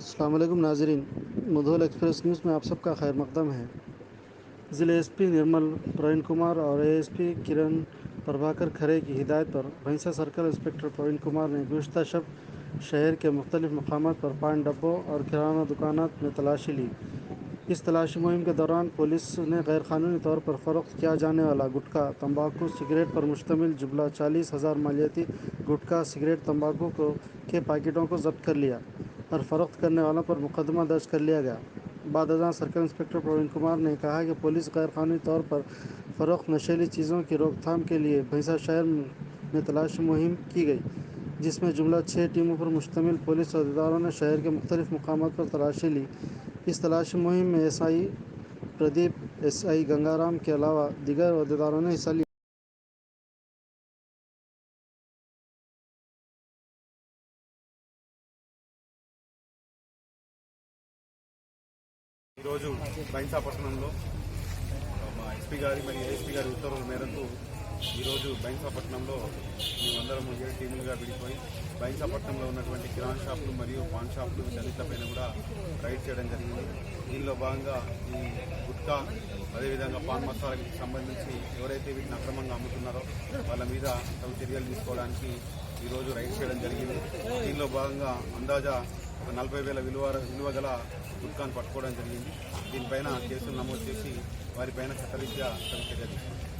अस्सलाम वालेकुम नाज़रीन, मुधोल एक्सप्रेस न्यूज़ में आप सबका खैर मकदम है। ज़िले एसपी निर्मल प्रवीण कुमार और एएसपी किरण प्रभाकर खरे की हिदायत पर भैंसा सर्कल इंस्पेक्टर प्रवीण कुमार ने गुज़िश्ता शब शहर के मुख्तलिफ़ मकामात पर पान डब्बों और किराना दुकानात में तलाशी ली। इस तलाशी मुहिम के दौरान पुलिस ने गैरकानूनी तौर पर फ़रोख्त किया जाने वाला गुटखा, तंबाकू, सिगरेट पर मुश्तमिल जुमला 40,000 मालियाती गुटखा, सिगरेट, तंबाकू के पैकेटों को ज़ब्त कर लिया और फ़रोख्त करने वालों पर मुकदमा दर्ज कर लिया गया। बाद अज़ां सर्कल इंस्पेक्टर प्रवीण कुमार ने कहा कि पुलिस गैरकानूनी तौर पर फ़रोख्त नशीली चीज़ों की रोकथाम के लिए भैंसा शहर में तलाशी मुहिम की गई, जिसमें जुमला 6 टीमों पर मुश्तमिल पुलिस अहदेदारों ने शहर के मुख्तलिफ़ मकामात पर तलाशी ली। इस तलाशी मुहिम में एसआई प्रदीप, एसआई गंगाराम के अलावा दीगर अहदेदारों ने हिस्सा लिया। ఈరోజు బైన్సాపట్నంలో మా ఎస్పీ గారి మరియు ఏఎస్పీ గారి ఉత్తర్వుల మేరకు ఈరోజు బైన్సాపట్నంలో మేమందరం 7 టీములుగా విడిపోయి బైన్సాపట్నంలో ఉన్నటువంటి కిరాణా షాపులు మరియు పాన్ షాపులు వీటన్నిటిపైన కూడా రైడ్ చేయడం జరిగింది. దీనిలో భాగంగా ఈ గుట్కా అదేవిధంగా పాన్ మసాలాకి సంబంధించి ఎవరైతే వీటిని అక్రమంగా అమ్ముతున్నారో వాళ్ళ మీద తగు చర్యలు తీసుకోవడానికి ఈరోజు రైడ్ చేయడం జరిగింది. దీనిలో భాగంగా అందాజా 40,000 విలువ గల గుట్కాను పట్టుకోవడం జరిగింది. దీనిపైన కేసులు నమోదు చేసి వారిపైన చట్టరీత్యా చర్య తీసుకుంటాం.